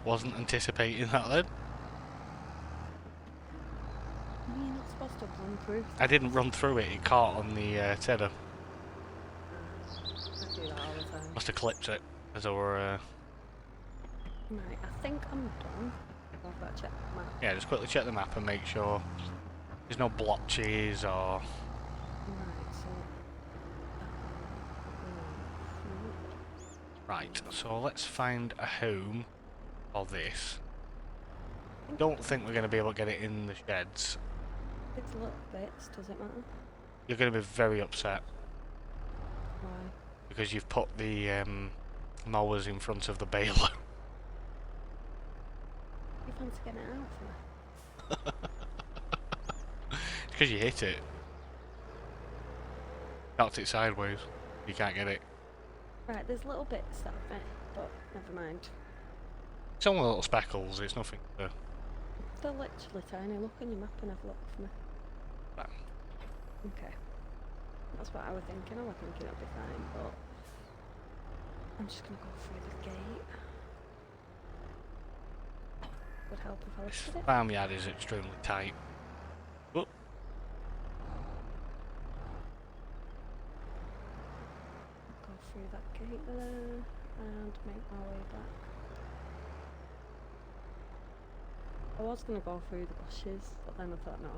Wasn't anticipating that then. You're not supposed to run through. I didn't run through it, it caught on the tedder. I do that all the time. Must have clipped it as I were... Right, I think I'm done. I've got to check the map. Yeah, just quickly check the map and make sure there's no blotches or... Right, so... Right, so let's find a home for this. Don't think we're going to be able to get it in the sheds. It's little bits, does it matter? You're going to be very upset Why? because you've put the mowers in front of the baler. You fancy getting it out for me? It's because you hit it. Knocked it sideways. You can't get it. Right, there's little bits that I've made, but never mind. It's only little speckles, it's nothing to... They're literally tiny. Look on your map and have a look for me. Right. Okay. That's what I was thinking. I was thinking it'll be fine, but... I'm just going to go through the gate. Would help if I lifted it. Farmyard is extremely tight. Whoop. Go through that gate there and make my way back. I was going to go through the bushes, but then I thought no.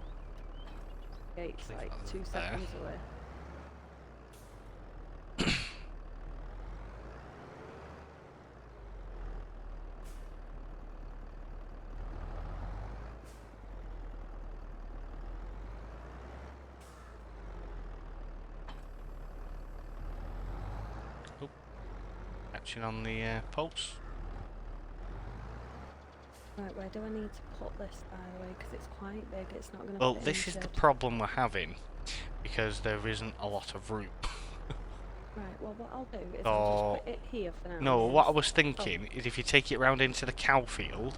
Gate's like 2 seconds away. Catching on the posts. Right, where do I need to put this, by the way? Because it's quite big, it's not going to Well, fit in this is the problem we're having, because there isn't a lot of room. Right, well what I'll do is I'll just put it here for now. No, what I was thinking is if you take it round into the cow field,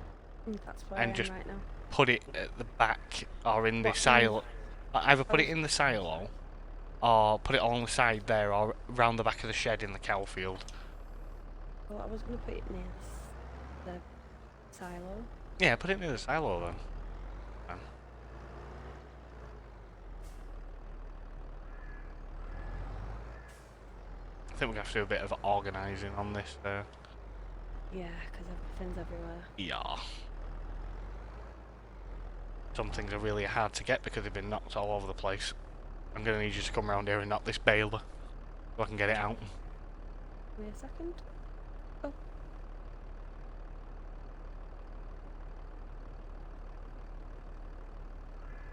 That's where and I just am right now. put it at the back, or in the What, silo, either put it in the silo, or put it on the side there, or round the back of the shed in the cow field. Well, I was going to put it near the silo. Yeah, put it near the silo then. I think we're going to have to do a bit of organising on this. Yeah, because everything's everywhere. Yeah. Some things are really hard to get because they've been knocked all over the place. I'm going to need you to come around here and knock this baler so I can get it out. Wait a second. Oh.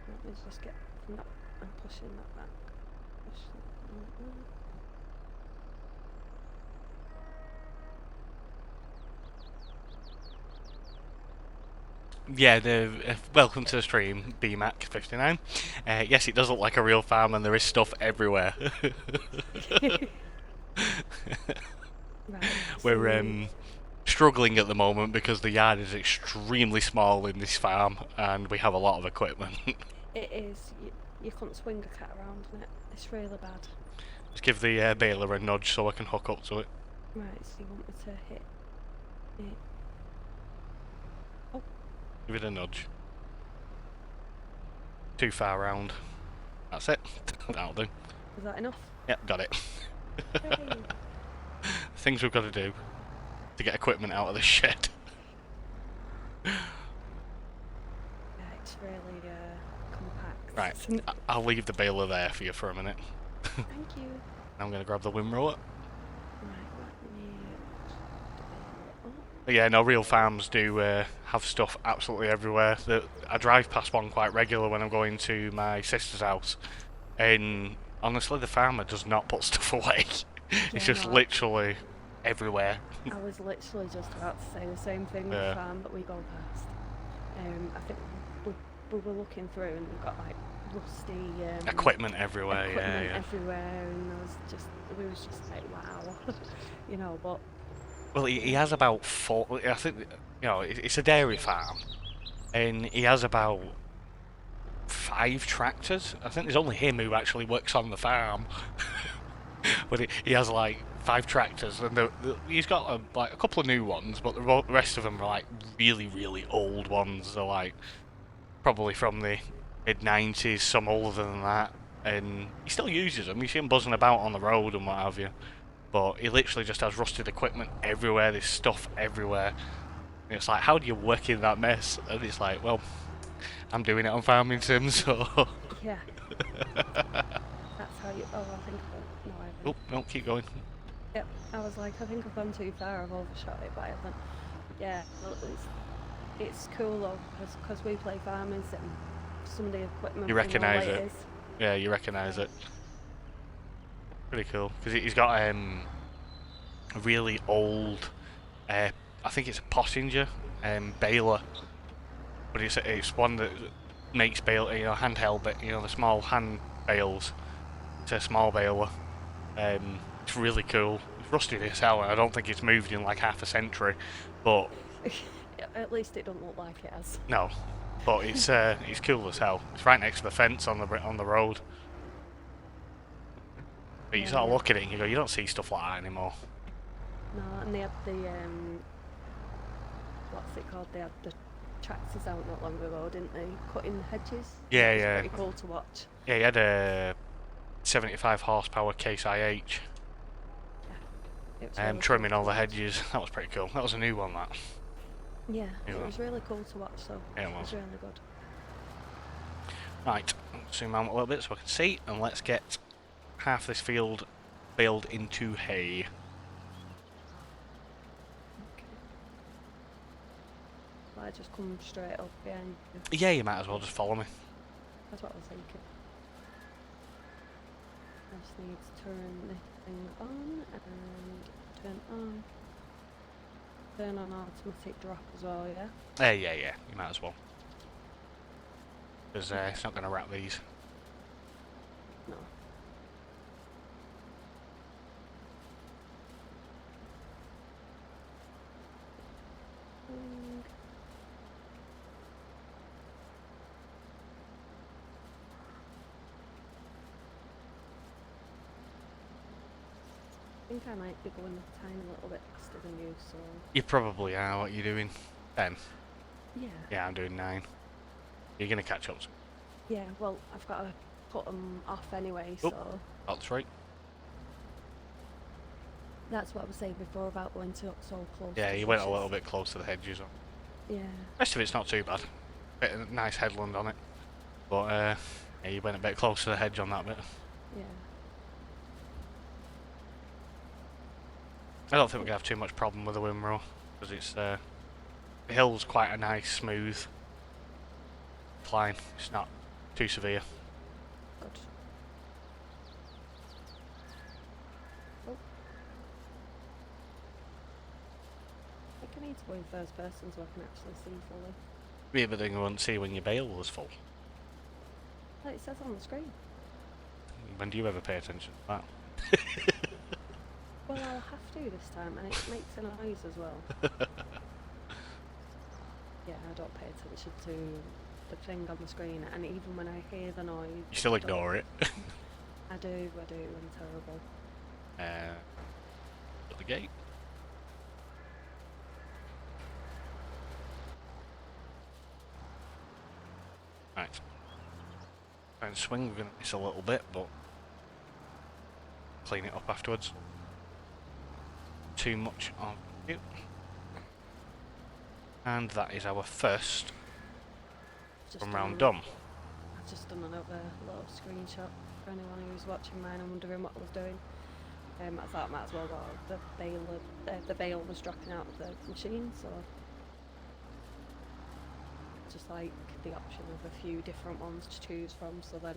Let me just get... No, I'm pushing that back. Push that back. Yeah, welcome to the stream, BMAC59. Yes, it does look like a real farm and there is stuff everywhere. Right, We're struggling at the moment because the yard is extremely small in this farm and we have a lot of equipment. It is. You can't swing a cat around in it. It's really bad. Just give the baler a nudge so I can hook up to it. Right, so you want me to hit it? Oh. Give it a nudge. Too far round. That's it. That'll do. Is that enough? Yep, got it. Hey. Things we've got to do to get equipment out of the shed. Yeah, it's really compact. Right, I'll leave the baler there for you for a minute. Thank you. I'm going to grab the windrower. Right, let me... But yeah, no, real farms do have stuff absolutely everywhere. I drive past one quite regular when I'm going to my sister's house, and honestly, the farmer does not put stuff away. It's just literally everywhere. I was literally just about to say the same thing with the farm that we go past. I think we were looking through and we've got like rusty equipment everywhere. Everywhere, and we was just like, wow, you know. But well, he has about 4. I think it's a dairy farm, and he has about 5 tractors. I think there's only him who actually works on the farm. But he has like 5 tractors, and he's got like a couple of new ones, but the rest of them are like really, really old ones. They're like probably from the mid-90s, some older than that, and he still uses them. You see him buzzing about on the road and what have you, but he literally just has rusted equipment everywhere. There's stuff everywhere, and it's like, how do you work in that mess? And it's like, well, I'm doing it on farming sim, so Yeah. That's how you. Oh, I think. No, I haven't. oh no, keep going. Yep. I was like, I think I've gone too far. I've overshot it, but I haven't. Yeah. Well, it's cool though, because we play farming sim. Some of the equipment. You recognise it? Yeah, you recognise it. Pretty cool, because he's got a really old, I think it's a Pottinger baler, but it's one that makes bale, handheld, but the small hand bales. It's a small baler. It's really cool. It's rusty as hell, and I don't think it's moved in like half a century, but at least it don't look like it has. no, but it's cool as hell. It's right next to the fence on the road. But you sort of look at it and you go, you don't see stuff like that anymore. No, and they had the what's it called? They had the tractors out not long ago, didn't they? Cutting the hedges. Yeah, It was yeah. pretty cool to watch. Yeah, he had a 75 horsepower Case IH. It was really Trimming cool all to the watch. hedges. That was pretty cool. That was a new one, that. Yeah, Yeah. it was really cool to watch. So Yeah, it it was. was really good. Right, zoom out a little bit so I can see, and let's get half this field baled into hay. Okay. Well, I just come straight up behind you. Yeah, you might as well just follow me. That's what I was thinking. I just need to turn the thing on and turn on. Turn on automatic drop as well, yeah? Yeah, you might as well. Because it's not going to wrap these. No. I think I might be going a tiny little bit faster than you, so... You probably are. What are you doing? 10? Yeah. Yeah, I'm doing 9. You're going to catch up. Yeah, well, I've got to put them off anyway, Oh. so... That's right. That's what I was saying before about going so close. Yeah, to you went a bushes. little bit close to the hedges. Yeah. Rest of it's not too bad. Bit of a nice headland on it. But yeah, you went a bit close to the hedge on that bit. Yeah. I don't think we're going to have too much problem with the windrow, because it's the hill's quite a nice, smooth climb. It's not too severe. Good. Oh. I think I need to go in first person so I can actually see fully. The other thing you won't see when your bale was full. Like it says on the screen. When do you ever pay attention to that? Well, I'll have to this time, and it makes a noise as well. Yeah, I don't pay attention to the thing on the screen, and even when I hear the noise... You still ignore it. I do, I'm terrible. At the gate. Right. Try and swing, we're going to miss a little bit, but clean it up afterwards. Too much on you. And that is our first Just from done round an- done. I've just done another little screenshot for anyone who's watching mine and wondering what I was doing. I thought I might as well go. The bale was dropping out of the machine, so just like the option of a few different ones to choose from. So then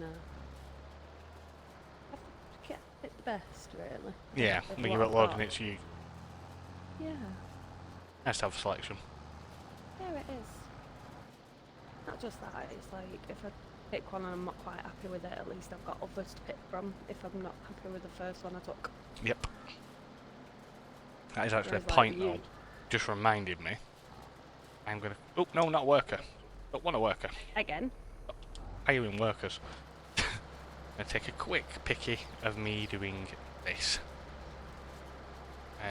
I get it the best, really. Yeah, With when what you're I've uploading got. it to you. Yeah, Nice to have a selection. yeah, it is. Not just that. It's like if I pick one and I'm not quite happy with it, at least I've got others to pick from. If I'm not happy with the first one I took. Yep. That is actually Whereas, a like, point you- though. Just reminded me. I'm gonna. Oh no, not worker. Don't want a worker. Again. Hiring workers. I'm gonna take a quick picky of me doing this.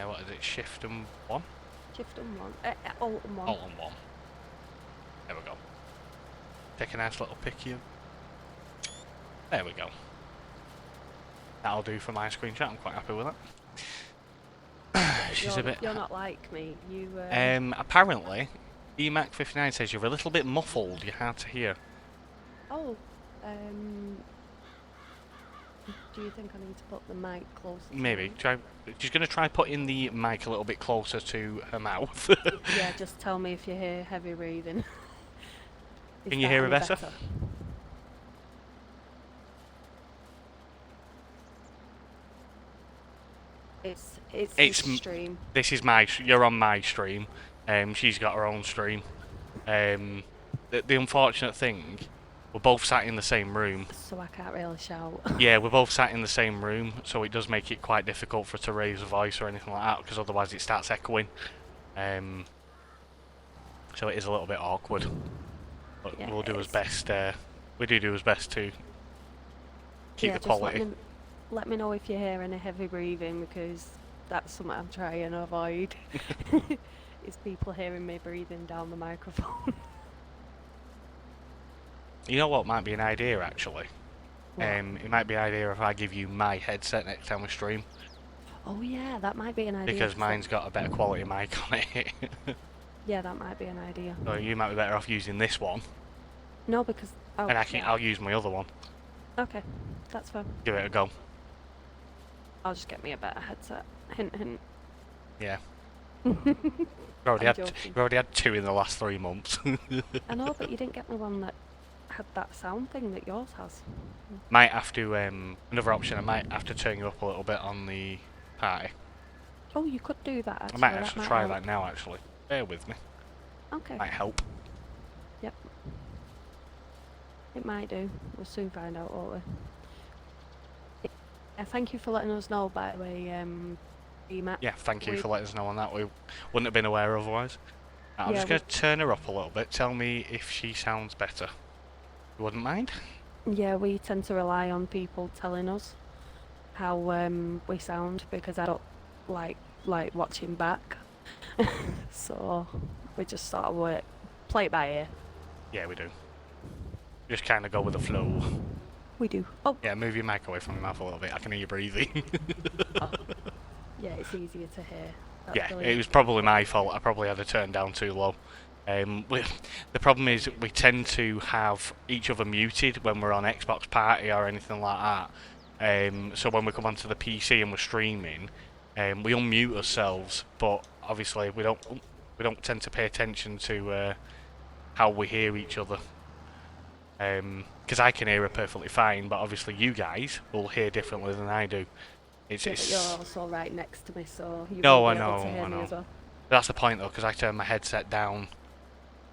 What is it? Shift and 1? Shift and 1. Alt and 1. Alt and 1. There we go. Take a nice little picture. There we go. That'll do for my screenshot. I'm quite happy with that. She's a bit. You're not like me. You. Apparently, EMAC59 says you're a little bit muffled. You're hard to hear. Oh. Do you think I need to put the mic closer? Maybe. She's going to try putting the mic a little bit closer to her mouth. Yeah, just tell me if you hear heavy breathing. Can you hear her better? It's stream. This is you're on my stream. She's got her own stream. The unfortunate thing, we're both sat in the same room. So I can't really shout. Yeah, we're both sat in the same room, so it does make it quite difficult for her to raise a voice or anything like that, because otherwise it starts echoing. So it is a little bit awkward. But Yeah, we'll do as best. We do as best to keep the quality. Let me know if you hear any heavy breathing, because that's something I'm trying to avoid. Is people hearing me breathing down the microphone. You know what might be an idea, actually? It might be an idea if I give you my headset next time we stream. Oh yeah, that might be an idea. Because mine's got a better quality mic on it. Yeah, that might be an idea. So you might be better off using this one. No, because... Oh, and yeah. I'll use my other one. Okay, that's fine. Give it a go. I'll just get me a better headset. Hint, hint. Yeah. We've already had 2 in the last 3 months. I know, but you didn't get me one that had that sound thing that yours has. Might have to, another option, I might have to turn you up a little bit on the party. Oh, you could do that, actually. I might actually try that now, actually. Bear with me. Okay. Might help. Yep. It might do. We'll soon find out, won't we? Thank you for letting us know, by the way, EMAC. Yeah, thank you for letting us know on that. We wouldn't have been aware otherwise. I'm just going to turn her up a little bit. Tell me if she sounds better. You wouldn't mind? Yeah, we tend to rely on people telling us how we sound, because I don't like watching back. So we just sort of play it by ear. Yeah, we do. Just kind of go with the flow. We do. Oh. Yeah, move your mic away from your mouth a little bit. I can hear you breathing. Oh. Yeah, it's easier to hear. That's yeah, brilliant. it was probably my fault. I probably had it turned down too low. The problem is we tend to have each other muted when we're on Xbox Party or anything like that. So when we come onto the PC and we're streaming, we unmute ourselves, but obviously we don't tend to pay attention to how we hear each other. Because I can hear her perfectly fine, but obviously you guys will hear differently than I do. But you're also right next to me, so you no, won't I be able know, to hear I me know. as well. That's the point though, because I turn my headset down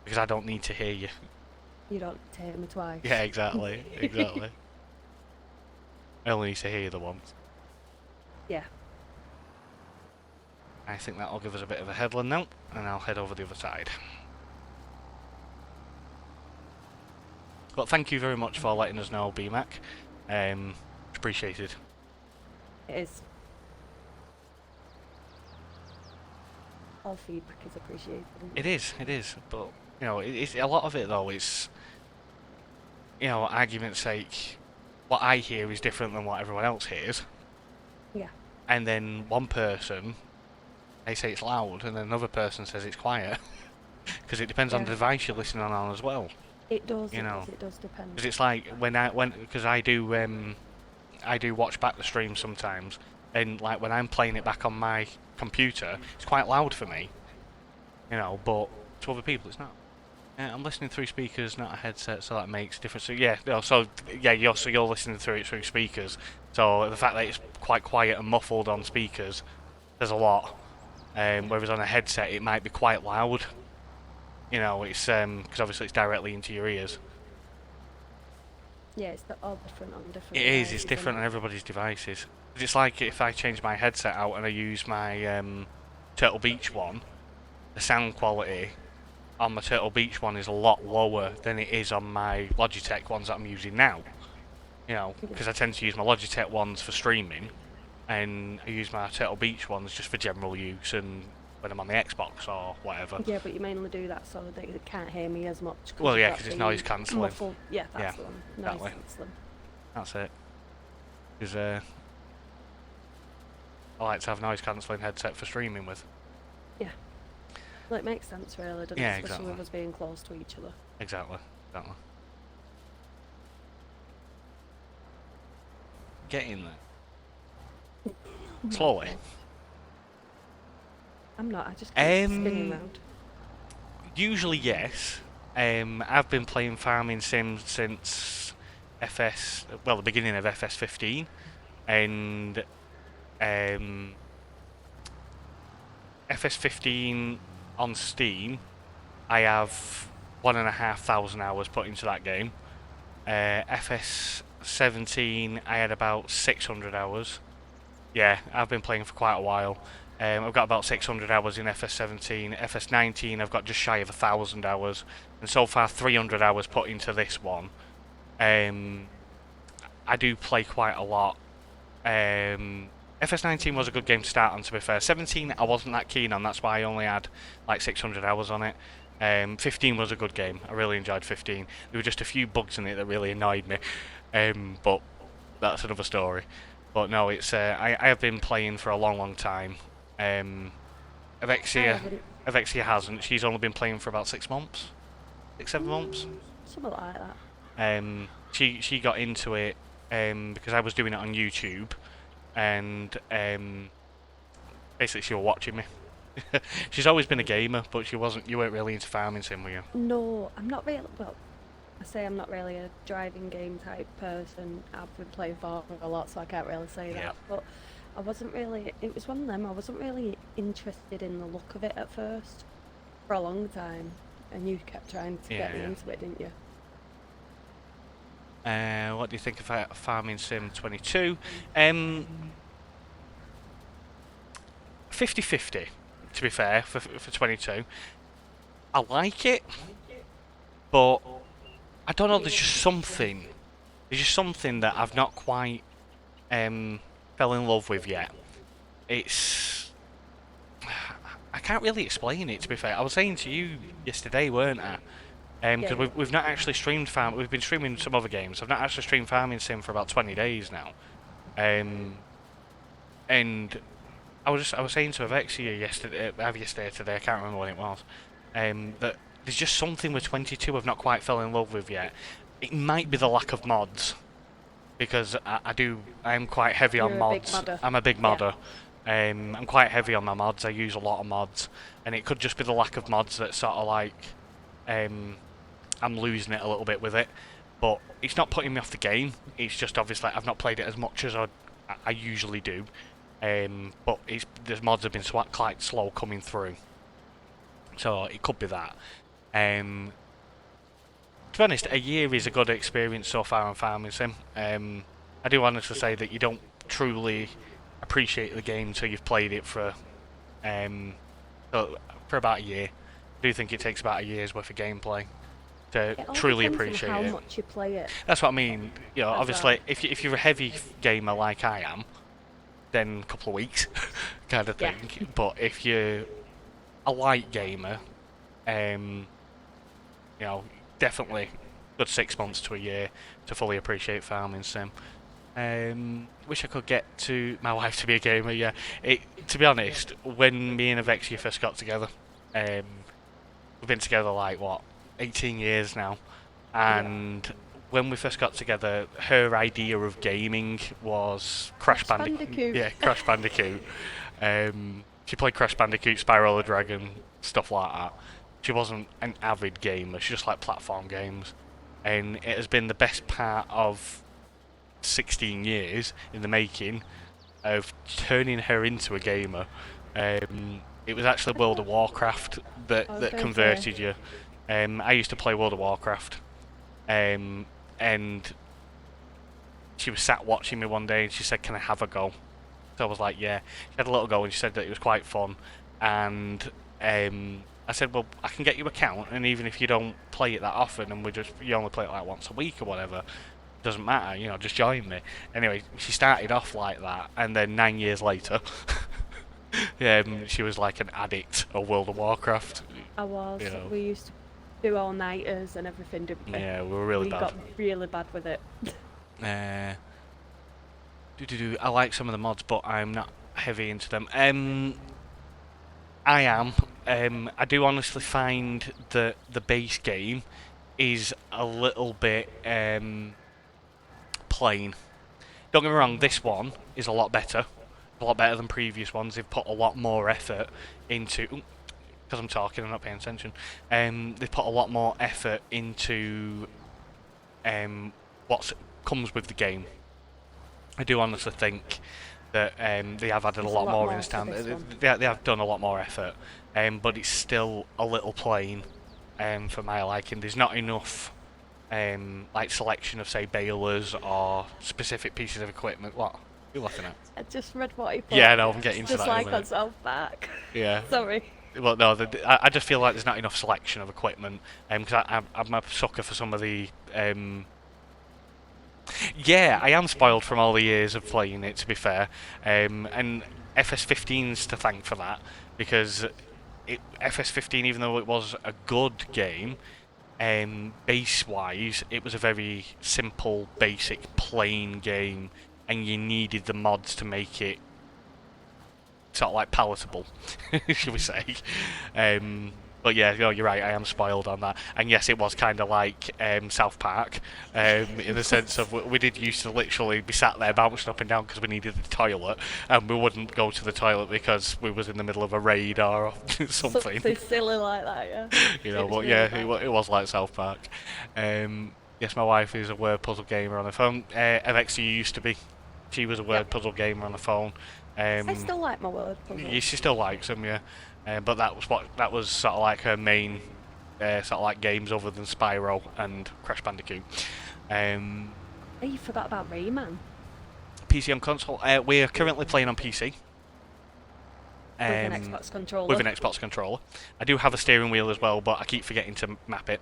because I don't need to hear you. You don't need to hear me twice. Yeah, exactly, exactly. I only need to hear you the once. Yeah. I think that'll give us a bit of a headland now, and I'll head over the other side. But thank you very much for letting us know, BMAC. Appreciated. It is. All feedback is appreciated. It is. But, you know, it's a lot of it though, it's, you know, argument's sake, what I hear is different than what everyone else hears. Yeah. And then one person, they say it's loud, and then another person says it's quiet. Because it depends on the device you're listening on as well. It does. You know, it does depend. Because it's like because I do watch back the stream sometimes, and like when I'm playing it back on my computer, it's quite loud for me. You know, but to other people it's not. I'm listening through speakers, not a headset, so that makes a difference. So yeah, you're listening through it through speakers. So the fact that it's quite quiet and muffled on speakers, there's a lot. Whereas on a headset, it might be quite loud. You know, it's because obviously it's directly into your ears. Yeah, it's all different on different. It is. It's different on everybody's devices. It's like if I change my headset out and I use my Turtle Beach one, the sound quality on my Turtle Beach one is a lot lower than it is on my Logitech ones that I'm using now. You know, because I tend to use my Logitech ones for streaming, and I use my Turtle Beach ones just for general use and when I'm on the Xbox or whatever. Yeah, but you mainly do that so they can't hear me as much. Well, yeah, got because it's the noise cancelling. muffled. Yeah, Yeah, that's the one. Noise exactly. cancelling. That's it. Because I like to have noise cancelling headset for streaming with. Yeah. Well, it makes sense, really, doesn't Yeah, it? Especially exactly. with us being close to each other. Exactly. Exactly. Get in there. Slowly. I'm not. I just keep spinning Um, round. Usually, yes. I've been playing farming sims since the beginning of FS15, and FS15 on Steam, I have 1,500 hours put into that game. FS17, I had about 600 hours. Yeah, I've been playing for quite a while. I've got about 600 hours in FS17. FS19, I've got just shy of 1,000 hours, and so far 300 hours put into this one. I do play quite a lot. FS19 was a good game to start on, to be fair. 17 I wasn't that keen on, that's why I only had like 600 hours on it. 15 was a good game. I really enjoyed 15. There were just a few bugs in it that really annoyed me, but that's another story. But no, it's I have been playing for a long time. Avexia hasn't. She's only been playing for about 6 months, 7 months. Something like that. She got into it because I was doing it on YouTube, and basically she was watching me. She's always been a gamer, but you weren't really into farming sim, were you? No, I'm not really. Well, I say I'm not really a driving game type person. I've been playing Valtra a lot, so I can't really say Yeah. that. But I wasn't really. It was one of them. I wasn't really interested in the look of it at first for a long time, and you kept trying to get me Yeah. into it, didn't you? What do you think of Farming Sim 22? 50-50, to be fair, for 22. I like it, but I don't know, there's just something. There's just something that I've not quite fell in love with yet. It's... I can't really explain it, to be fair. I was saying to you yesterday, weren't I? Because Yeah. we've not actually streamed Farm. We've been streaming some other games. I've not actually streamed Farming Sim for about 20 days now. And I was saying to Avexia yesterday, today, I can't remember when it was, that there's just something with 22 I've not quite fell in love with yet. It might be the lack of mods, because I'm quite heavy You're on a big mods. modder. I'm a big Yeah. modder. I'm quite heavy on my mods. I use a lot of mods, and it could just be the lack of mods that sort of like I'm losing it a little bit with it. But it's not putting me off the game. It's just obviously I've not played it as much as I usually do. But the mods have been quite slow coming through, so it could be that. To be honest, a year is a good experience so far on Farming Sim. I do honestly say that you don't truly appreciate the game until you've played it for about a year. I do think it takes about a year's worth of gameplay to It all truly depends on appreciate how it. much you play it. That's what I mean. You know, As obviously, if you're a heavy gamer like I am, then a couple of weeks, kind of Yeah. thing. But if you're a light gamer, you know, definitely good 6 months to a year to fully appreciate Farming Sim. Wish I could get to my wife to be a gamer. Yeah, to be honest, when me and Avexia first got together, we've been together like what 18 years now, and when we first got together, her idea of gaming was Crash Bandicoot. Yeah, Crash Bandicoot. She played Crash Bandicoot, Spyro the Dragon, stuff like that. She wasn't an avid gamer. She just liked platform games, and it has been the best part of 16 years in the making of turning her into a gamer. It was actually World of Warcraft that converted you. I used to play World of Warcraft, and she was sat watching me one day and she said, "Can I have a go?" So I was like, "Yeah." She had a little go and she said that it was quite fun, and I said, "Well, I can get you an account, and even if you don't play it that often, and you only play it like once a week or whatever, doesn't matter, you know, just join me. Anyway, she started off like that, and then 9 years later, she was like an addict of World of Warcraft. I was. You know, We used to do all-nighters and everything, didn't we? yeah, we were really We bad. got really bad with it. Uh, I like some of the mods, but I'm not heavy into them. I am. I do honestly find that the base game is a little bit plain. Don't get me wrong, this one is a lot better than previous ones. They've put a lot more effort into. Because I'm talking, I'm not paying attention. They've put a lot more effort into what comes with the game. I do honestly think that they have added a lot more in this town. They have done a lot more effort, but it's still a little plain for my liking. There's not enough like selection of, say, balers or specific pieces of equipment. What? You're laughing at? I just read what he put. Yeah, no, I'm getting to just that. Just like in a on South Park. Yeah. Sorry. Well, no, I just feel like there's not enough selection of equipment. Because I'm a sucker for some of the. Yeah, I am spoiled from all the years of playing it, to be fair. And FS15's to thank for that, because FS15, even though it was a good game, base-wise, it was a very simple, basic, plain game, and you needed the mods to make it sort of like palatable, should we say. But yeah, no, you're right, I am spoiled on that. And yes, it was kind of like South Park, in the sense of we did used to literally be sat there bouncing up and down because we needed the toilet, and we wouldn't go to the toilet because we was in the middle of a raid or something. Something silly like that, yeah. You know, but yeah, it was like South Park. Yes, my wife is a word puzzle gamer on the phone. MXU used to be. She was a word puzzle gamer on the phone. I still like my word puzzle. Yeah, she still likes them, yeah. But that was sort of like her main sort of like games other than Spyro and Crash Bandicoot. Oh, you forgot about Rayman. PC and console. We're currently playing on PC. With an Xbox controller. With an Xbox controller. I do have a steering wheel as well, but I keep forgetting to map it.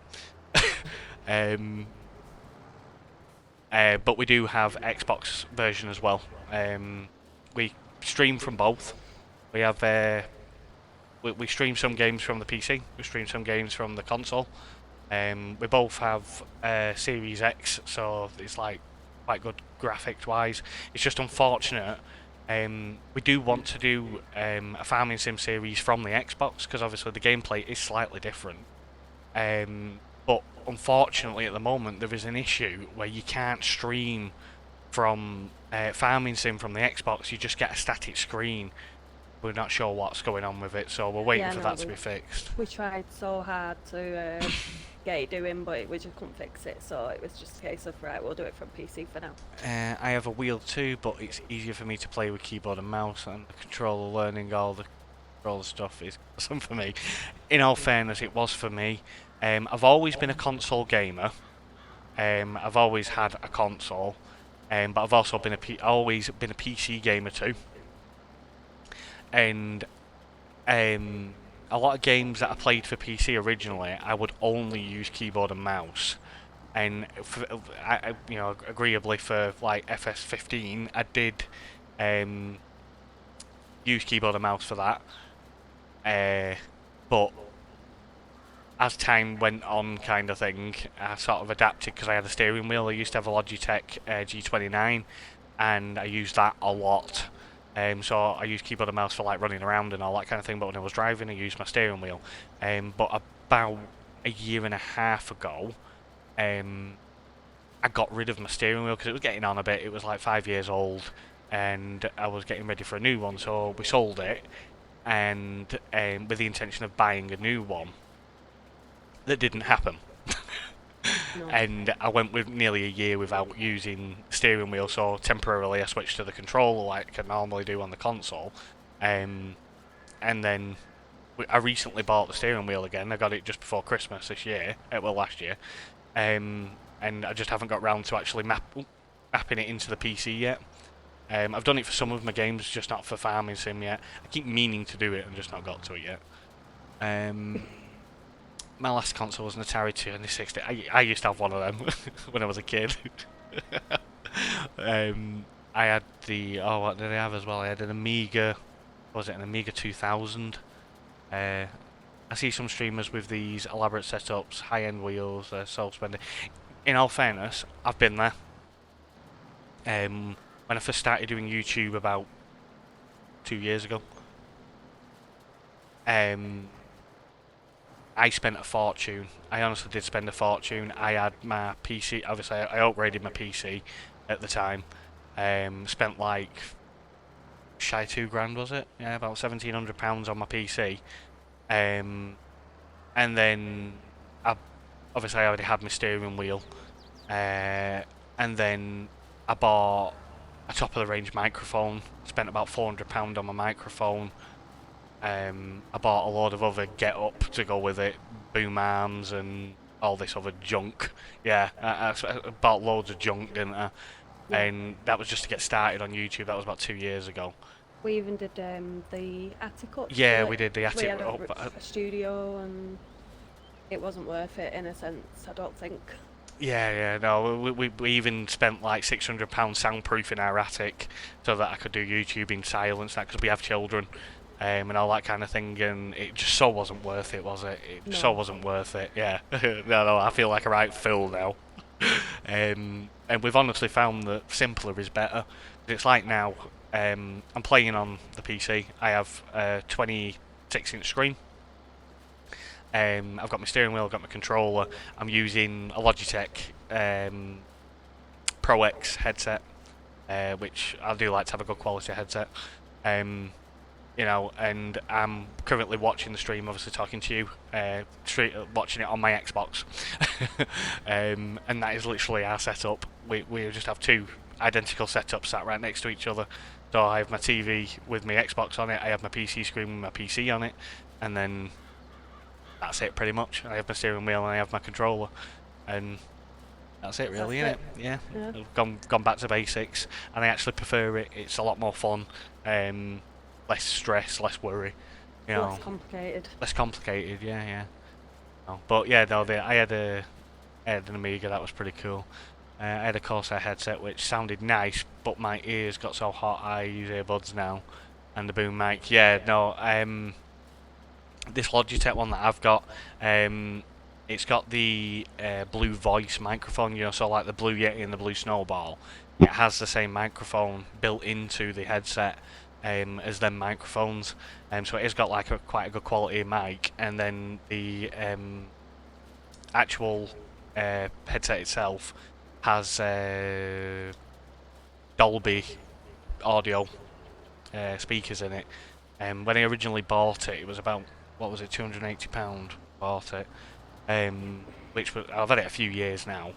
But we do have Xbox version as well. We stream from both. We have we stream some games from the PC. We stream some games from the console. We both have Series X, so it's like quite good graphics wise. It's just unfortunate. We do want to do a farming sim series from the Xbox, because obviously the gameplay is slightly different. But unfortunately at the moment there is an issue where you can't stream from farming sim from the Xbox. You just get a static screen. We're not sure what's going on with it, so we're waiting for that to be fixed. We tried so hard to get it doing, but we just couldn't fix it, so it was just a case of, right, we'll do it from PC for now. I have a wheel too, but it's easier for me to play with keyboard and mouse, and the controller, learning all the controller stuff is something for me. In all fairness, it was for me. I've always been a console gamer. I've always had a console, but I've also been always been a PC gamer too. And a lot of games that I played for PC originally, I would only use keyboard and mouse. And agreeably for like FS15, I did use keyboard and mouse for that. But as time went on, kind of thing, I sort of adapted because I had a steering wheel. I used to have a Logitech G29, and I used that a lot. So I used keyboard and mouse for like running around and all that kind of thing, but when I was driving I used my steering wheel. But about a year and a half ago, I got rid of my steering wheel because it was getting on a bit. It was like 5 years old and I was getting ready for a new one, so we sold it, and with the intention of buying a new one. That didn't happen. No. And I went with nearly a year without using steering wheel, so temporarily I switched to the controller like I normally do on the console. And then I recently bought the steering wheel again. I got it just before Christmas this year, last year. And I just haven't got round to actually mapping it into the PC yet. I've done it for some of my games, just not for farming sim yet. I keep meaning to do it and just not got to it yet. My last console was an Atari 2660. I used to have one of them when I was a kid. I had what did I have as well? I had an Amiga. Was it an Amiga 2000? Uh, I see some streamers with these elaborate setups, high-end wheels, self-spending. In all fairness, I've been there. When I first started doing YouTube about 2 years ago, I spent a fortune. I honestly did spend a fortune. I had my PC. Obviously, I upgraded my PC at the time. Spent like shy £2,000, was it? Yeah, about £1,700 on my PC. And then obviously I already had my steering wheel. And then I bought a top of the range microphone. Spent about £400 on my microphone. I bought a load of other get up to go with it, boom arms and all this other junk. Yeah, I bought loads of junk, didn't I? Yeah. And that was just to get started on YouTube. That was about 2 years ago. We even did the attic up. Yeah, so we did the we attic had up. a studio, and it wasn't worth it in a sense, I don't think. Yeah, no, we even spent like £600 soundproofing our attic so that I could do YouTube in silence, because we have children, and all that kind of thing, and it just so wasn't worth it, was it? It so No. wasn't worth it, yeah. No, I feel like a right fool now. And we've honestly found that simpler is better. It's like now, I'm playing on the PC. I have a 26-inch screen. I've got my steering wheel, I've got my controller. I'm using a Logitech Pro X headset, which I do like to have a good quality headset. And I'm currently watching the stream, obviously talking to you, watching it on my Xbox. And that is literally our setup. We just have two identical setups sat right next to each other. So I have my TV with my Xbox on it, I have my PC screen with my PC on it, and then that's it pretty much. I have my steering wheel and I have my controller, and that's it really, That's innit? it. Yeah. Yeah. I've gone back to basics, and I actually prefer it. It's a lot more fun, less stress, less worry, Less complicated. less complicated. Yeah. No, but yeah, no, I had an Amiga that was pretty cool. I had a Corsair headset which sounded nice, but my ears got so hot I use earbuds now, and the boom mic. Yeah, no, this Logitech one that I've got, it's got the Blue Voice microphone, so like the Blue Yeti and the Blue Snowball. It has the same microphone built into the headset as them microphones, so it has got like quite a good quality mic, and then the actual headset itself has Dolby audio speakers in it. When I originally bought it, it was about, what was it, £280. Bought it, which was, I've had it a few years now,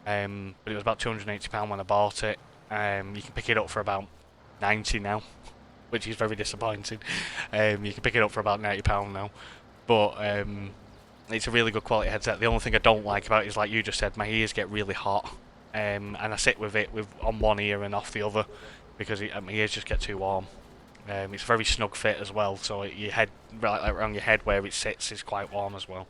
but it was about £280 when I bought it. You can pick it up for about 90 now, which is very disappointing. You can pick it up for about £90 now, but it's a really good quality headset. The only thing I don't like about it is, like you just said, my ears get really hot, and I sit with it on one ear and off the other, because my ears just get too warm. It's a very snug fit as well, so your head, right around your head where it sits, is quite warm as well.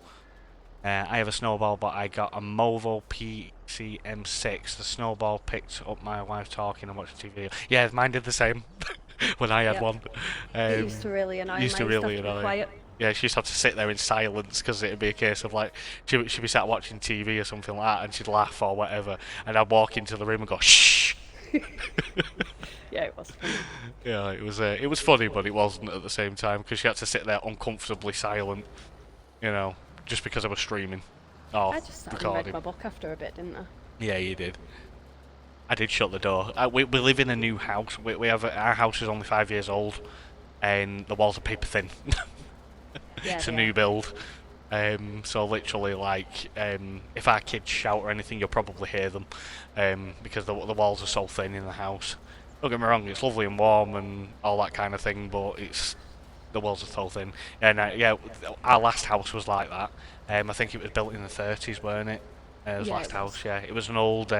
I have a snowball, but I got a Movo PCM6. The snowball picked up my wife talking and watching TV. Yeah, mine did the same when I had Yep. one. It used to really annoy me. Used to I used really to have to be annoy. quiet. Yeah, she used to have to sit there in silence, because it'd be a case of like she'd be sat watching TV or something like that, and she'd laugh or whatever, and I'd walk into the room and go shh. Yeah, it was funny. Yeah, it was funny, but it wasn't at the same time, because she had to sit there uncomfortably silent, just because I was streaming or I just sat and read recording. my book after a bit, didn't I? Yeah, you did. I did shut the door. We live in a new house. We have our house is only 5 years old, and the walls are paper thin. Yeah, It's a they new are. build. So literally, like, if our kids shout or anything, you'll probably hear them, because the walls are so thin in the house. Don't get me wrong, it's lovely and warm and all that kind of thing, but the walls are so thin. And yeah, our last house was like that. I think it was built in the 30s, weren't it? It was Yeah, last it house, was. yeah. It was an old,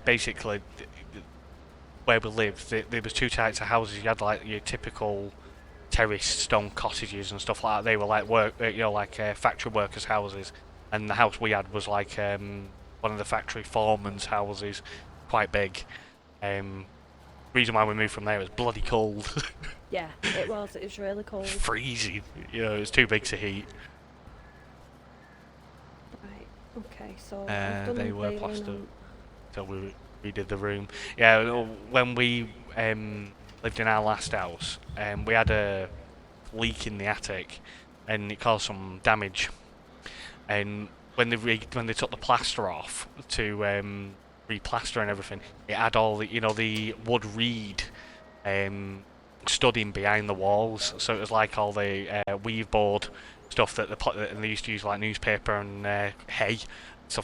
basically, where we lived, there was two types of houses. You had like your typical terraced stone cottages and stuff like that. They were like factory workers' houses, and the house we had was like one of the factory foreman's houses, quite big. Reason why we moved from there was bloody cold. Yeah, it was. It was really cold. Freezing. You know, it was too big to heat. Right. Okay. So I've done They the were baling plastered. on- So we redid the room. Yeah, when we lived in our last house, we had a leak in the attic, and it caused some damage. And when they took the plaster off to replaster and everything, it had all the the wood reed studding behind the walls. So it was like all the weave board stuff that and they used to use like newspaper and hay